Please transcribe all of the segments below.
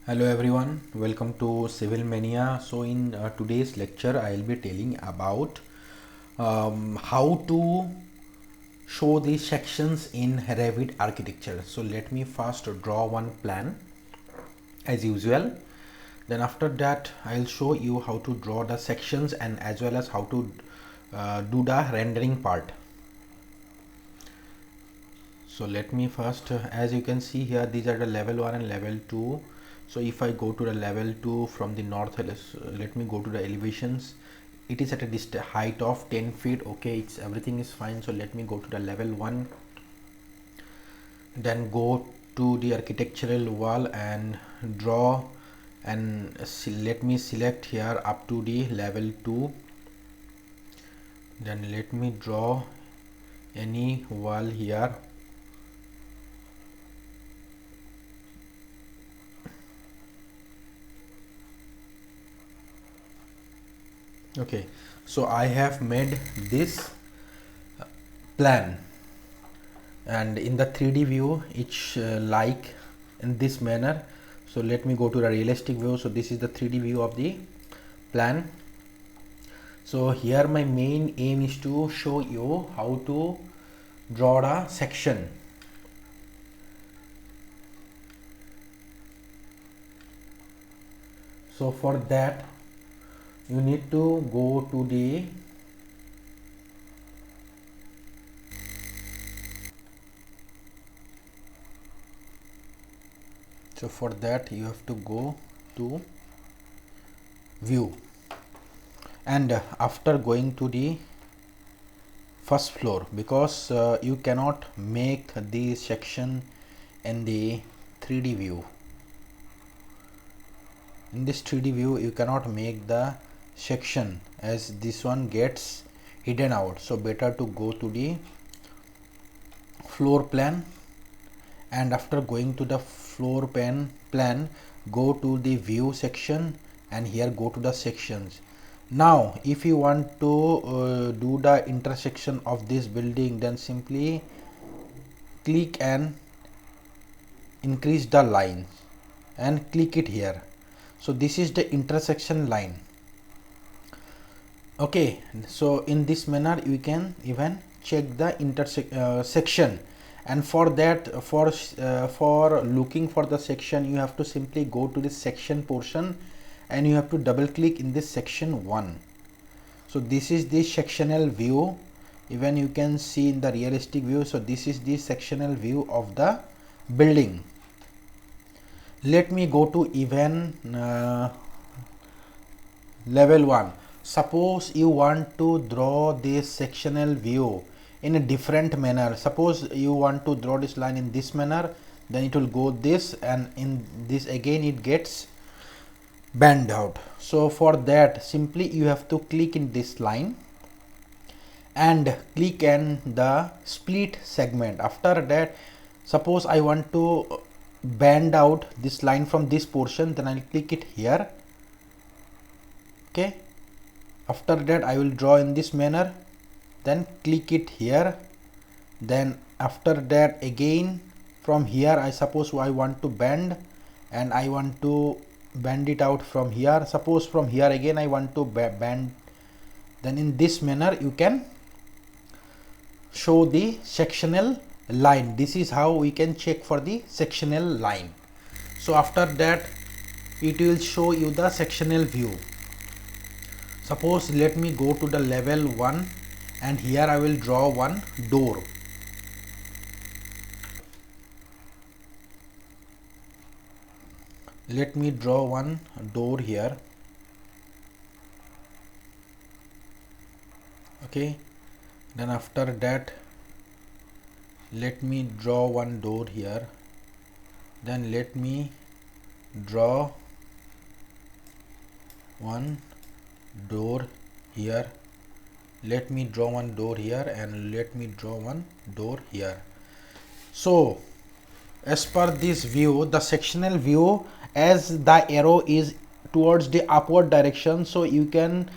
Hello everyone, welcome to Civil Mania. So in today's lecture I will be telling about how to show the sections in Revit architecture. So let me first draw one plan as usual. Then after that I will show you how to draw the sections and as well as how to do the rendering part. So let me first as you can see here, these are the level 1 and level 2. So if I go to the level 2 from the north, let me go to the elevations. It is at a height of 10 feet. Okay, it's everything is fine. So let me go to the level 1, then go to the architectural wall and draw, and let me select here up to the level 2. Then let me draw any wall here. Okay, so I have made this plan, and in the 3D view it's like in this manner. So let me go to the realistic view. So this is the 3D view of the plan. So here my main aim is to show you how to draw a section. So for that you need to go to the you have to go to view, and after going to the first floor, because you cannot make the section in the 3D view. In this 3D view you cannot make the section as this one gets hidden out. So better to go to the floor plan, and after going to the floor plan go to the view section, and here go to the sections. Now if you want to do the intersection of this building, then simply click and increase the lines and click it here. So this is the intersection line. Okay, so in this manner you can even check the section, and for that for looking for the section you have to simply go to the section portion and you have to double click in this section 1. So this is the sectional view. Even you can see in the realistic view. So this is the sectional view of the building. Let me go to even level 1. Suppose you want to draw this sectional view in a different manner. Suppose you want to draw this line in this manner, then it will go this, and in this again it gets bend out. So for that simply you have to click in this line and click on the split segment. After that, suppose I want to bend out this line from this portion, then I'll click it here. Okay, after that I will draw in this manner, then click it here. Then after that again from here, I suppose I want to bend, and I want to bend it out from here. Suppose from here again I want to bend, then in this manner you can show the sectional line. This is how we can check for the sectional line. So after that it will show you the sectional view. Suppose let me go to the level 1, and here I will draw one door. Let me draw one door here. Okay, then after that let me draw one door here. Then let me draw one door here. Let me draw one door here, and let me draw one door here. So as per this view, the sectional view, as the arrow is towards the upward direction, so you can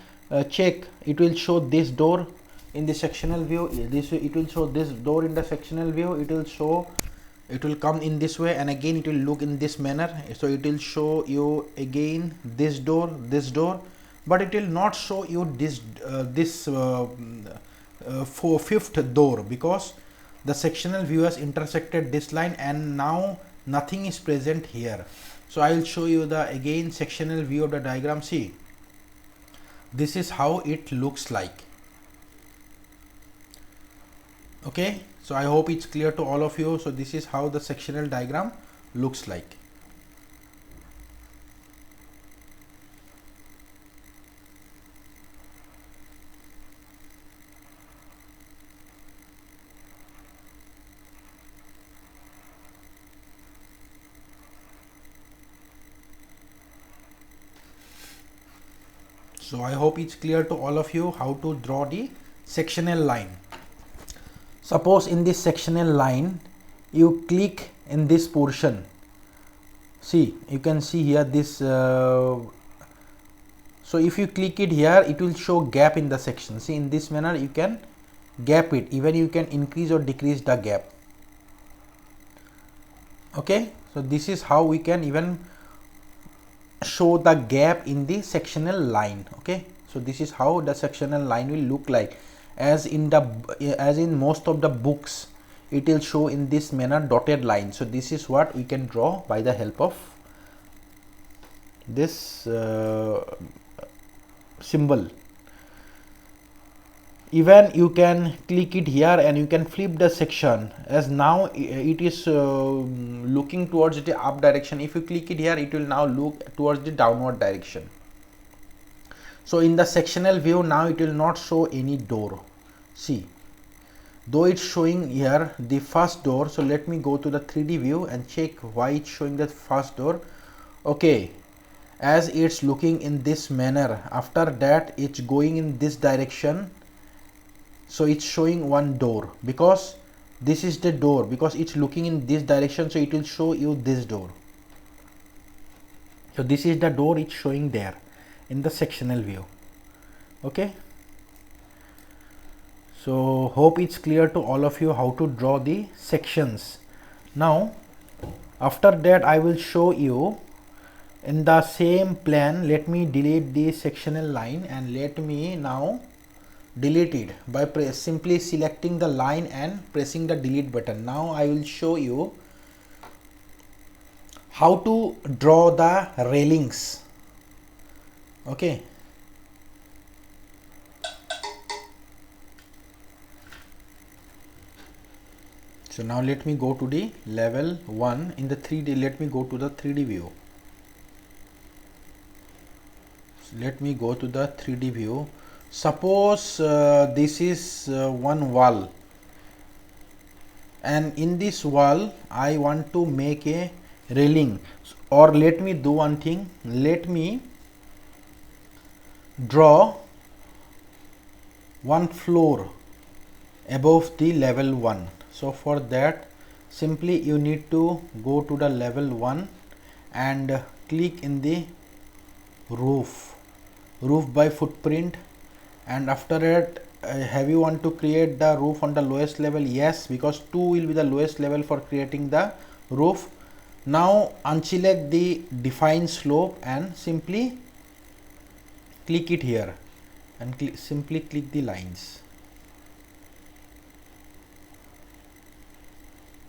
check, it will show this door in the sectional view, it will show this door in the sectional view, it will show it will come in this way, and again it will look in this manner. So it will show you again this door, but it will not show you this fifth door, because the sectional view has intersected this line and now nothing is present here. So I will show you the again sectional view of the diagram. See, this is how it looks like. Okay, so I hope it's clear to all of you. So this is how the sectional diagram looks like. So I hope it's clear to all of you how to draw the sectional line. Suppose in this sectional line you click in this portion. See, you can see here this so if you click it here, it will show gap in the section. See, in this manner you can gap it, even you can increase or decrease the gap. Okay, so this is how we can even show the gap in the sectional line. Okay, so this is how the sectional line will look like. As in most of the books, it will show in this manner dotted line. So this is what we can draw by the help of this symbol. Even you can click it here and you can flip the section, as now it is looking towards the up direction. If you click it here, it will now look towards the downward direction. So in the sectional view, now it will not show any door. See, though it's showing here the first door. So let me go to the 3D view and check why it's showing the first door. Okay, as it's looking in this manner, after that it's going in this direction. So it's showing one door, because this is the door, because it's looking in this direction. So it will show you this door. So this is the door it's showing there in the sectional view. Okay, so hope it's clear to all of you how to draw the sections. Now after that I will show you in the same plan. Let me delete the sectional line and let me now delete it by simply selecting the line and pressing the delete button. Now I will show you how to draw the railings. Okay, so now let me go to the level 1 in the 3D. Let me go to the 3D view. So let me go to the 3D view. Suppose this is one wall, and in this wall I want to make a railing. Or let me do one thing, let me draw one floor above the level 1. So for that, simply you need to go to the level 1 and click in the roof by footprint. And after that, have you want to create the roof on the lowest level? Yes, because 2 will be the lowest level for creating the roof. Now unselect the define slope and simply click it here and simply click the lines.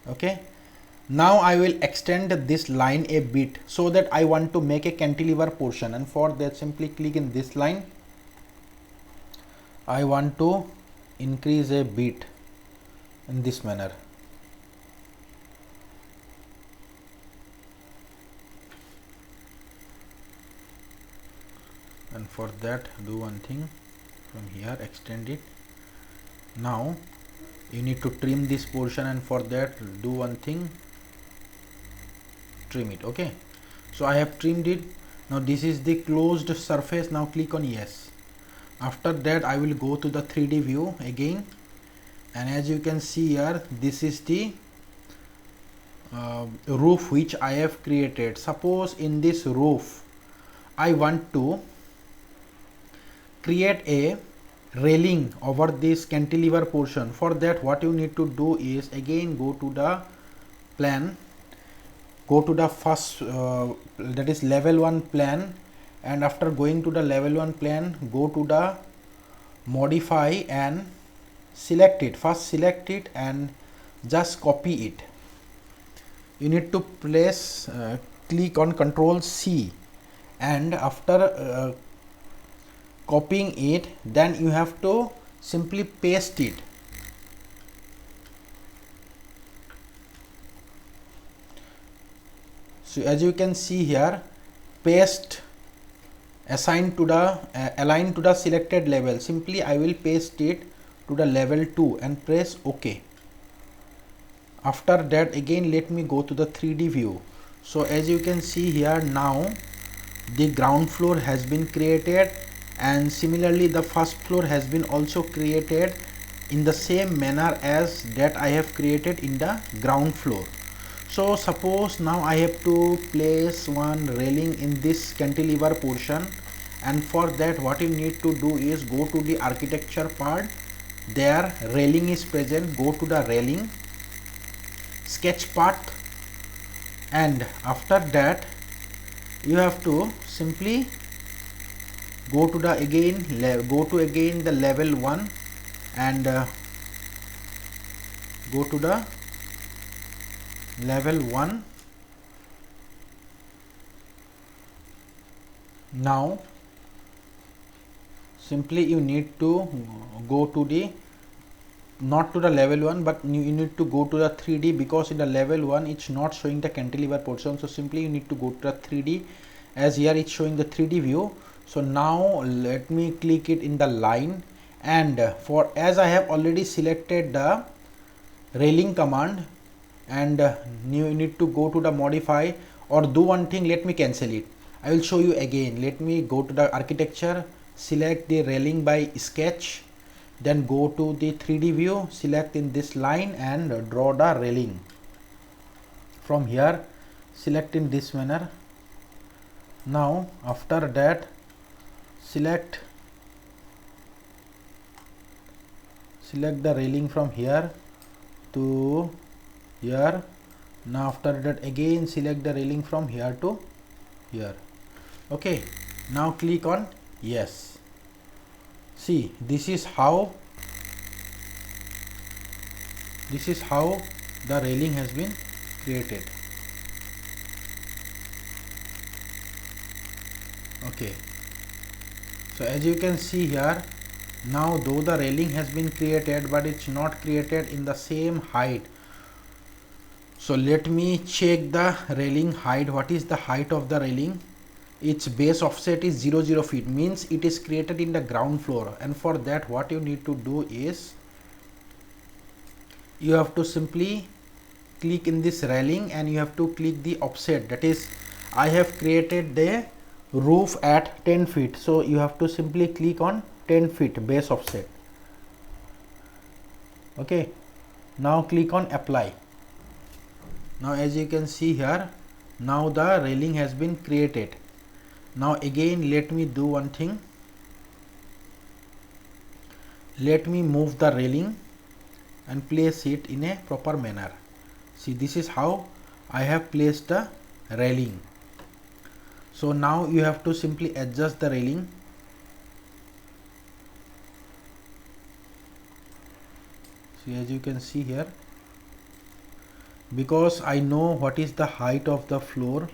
Okay, now I will extend this line a bit, so that I want to make a cantilever portion, and for that simply click in this line. I want to increase a bit in this manner. And for that, do one thing, from here extend it. Now you need to trim this portion, and for that do one thing, trim it. Okay, so I have trimmed it. Now this is the closed surface. Now click on yes. After that I will go to the 3D view again, and as you can see here, this is the roof which I have created. Suppose in this roof I want to create a railing over this cantilever portion. For that, what you need to do is again go to the plan, go to the first that is level 1 plan, and after going to the level 1 plan, go to the modify and select it. First select it and just copy it. You need to place click on Ctrl C, and after copying it, then you have to simply paste it. So as you can see here, paste assigned to the aligned to the selected level. Simply I will paste it to the level 2 and press OK. After that, again let me go to the 3D view. So as you can see here, now the ground floor has been created, and similarly the first floor has been also created in the same manner as that I have created in the ground floor. So suppose now I have to place one railing in this cantilever portion, and for that what you need to do is go to the architecture part. There railing is present, go to the railing, sketch part, and after that you have to simply go to the again the level 1 and go to the level 1. Now simply you need to go to the not to the level 1, but you need to go to the 3D, because in the level 1 it's not showing the cantilever portion. So simply you need to go to the 3D, as here it's showing the 3D view. So now let me click it in the line, and for as I have already selected the railing command, and you need to go to the modify, or do one thing, let me cancel it. I will show you again. Let me go to the architecture, select the railing by sketch, then go to the 3D view, select in this line and draw the railing. From here select in this manner. Now after that select the railing from here to here. Now after that again select the railing from here to here. Okay, now click on yes. See, this is how the railing has been created. Okay, so as you can see here, now though the railing has been created, but it's not created in the same height. So let me check the railing height. What is the height of the railing? Its base offset is 0 feet, means it is created in the ground floor. And for that what you need to do is you have to simply click in this railing and you have to click the offset. That is, I have created the roof at 10 feet, so you have to simply click on 10 feet base offset. Okay, now click on apply. Now as you can see here, now the railing has been created. Now again let me do one thing. Let me move the railing and place it in a proper manner. See, this is how I have placed the railing. So now you have to simply adjust the railing. See, as you can see here, because I know what is the height of the floor,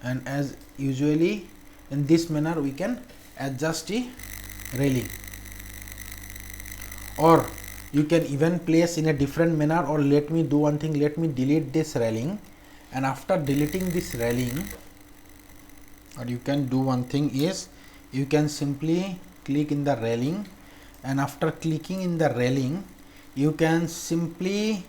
and as usually in this manner we can adjust the railing, or you can even place in a different manner. Or let me do one thing, let me delete this railing, and after deleting this railing, or you can do one thing is you can simply click in the railing, and after clicking in the railing you can simply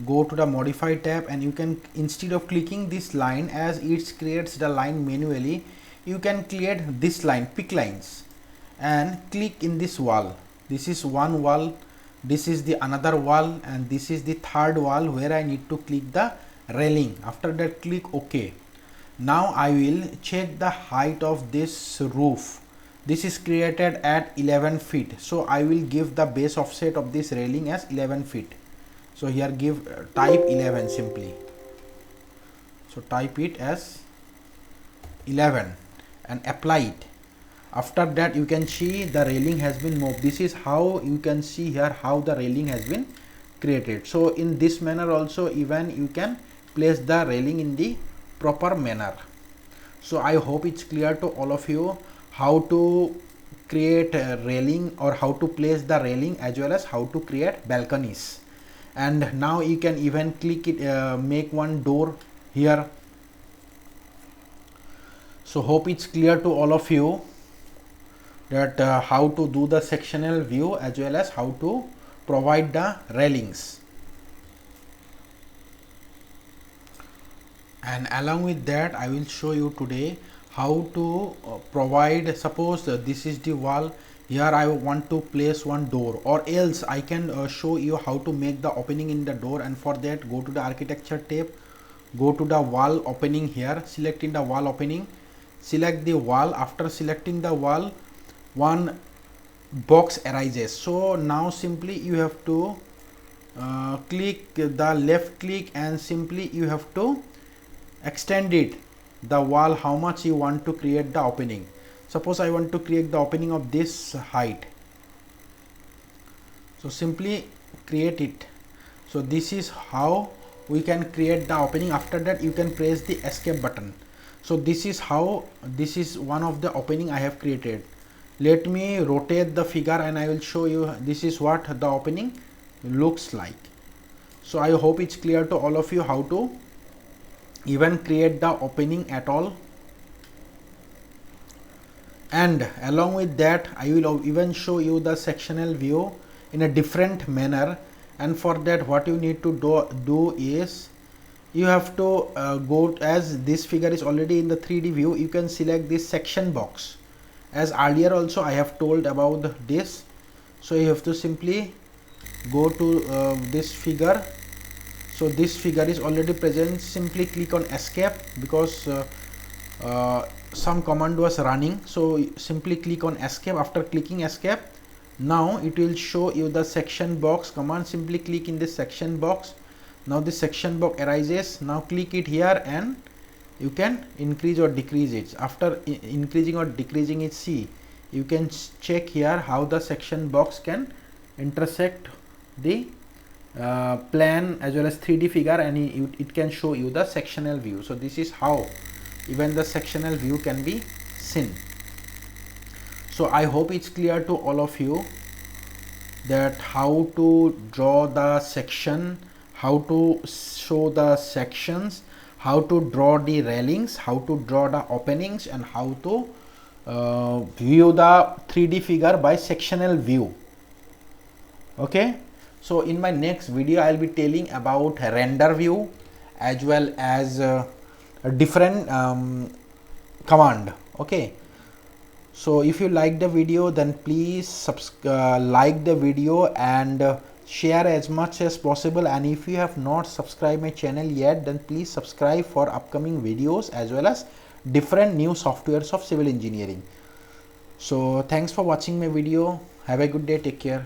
go to the modify tab, and you can, instead of clicking this line as it creates the line manually, you can create this line, pick lines, and click in this wall. This is one wall, this is the another wall, and this is the third wall where I need to click the railing. After that click OK. Now I will check the height of this roof. This is created at 11 feet, so I will give the base offset of this railing as 11 feet. So here give type 11 simply. So type it as 11 and apply it. After that you can see the railing has been moved. This is how you can see here how the railing has been created. So in this manner also even you can place the railing in the proper manner. So I hope it's clear to all of you how to create a railing or how to place the railing as well as how to create balconies. And now you can even click it, make one door here. So hope it's clear to all of you that how to do the sectional view as well as how to provide the railings. And along with that I will show you today how to provide, suppose this is the wall, here I want to place one door, or else I can show you how to make the opening in the door. And for that go to the architecture tab, go to the wall opening here, select in the wall opening, select the wall. After selecting the wall, one box arises. So now simply you have to click the left click and simply you have to extend it, the wall, how much you want to create the opening. Suppose I want to create the opening of this height, so simply create it. So this is how we can create the opening. After that you can press the escape button. So this is how, this is one of the opening I have created. Let me rotate the figure and I will show you this is what the opening looks like. So I hope it's clear to all of you how to even create the opening at all. And along with that I will even show you the sectional view in a different manner. And for that what you need to do is you have to go, as this figure is already in the 3D view, you can select this section box. As earlier also I have told about this. So you have to simply go to this figure. So this figure is already present, simply click on escape because some command was running. So simply click on escape. After clicking escape, now it will show you the section box command. Simply click in this section box. Now this section box arises. Now click it here and you can increase or decrease it. After increasing or decreasing it, see, you can check here how the section box can intersect the plan as well as 3D figure, and it can show you the sectional view. So this is how even the sectional view can be seen. So I hope it's clear to all of you that how to draw the section, how to show the sections, how to draw the railings, how to draw the openings, and how to view the 3D figure by sectional view. Okay, so in my next video I will be telling about render view as well as a different command. Okay, so if you like the video then please like the video and share as much as possible. And if you have not subscribed my channel yet, then please subscribe for upcoming videos as well as different new softwares of civil engineering. So thanks for watching my video. Have a good day. Take care.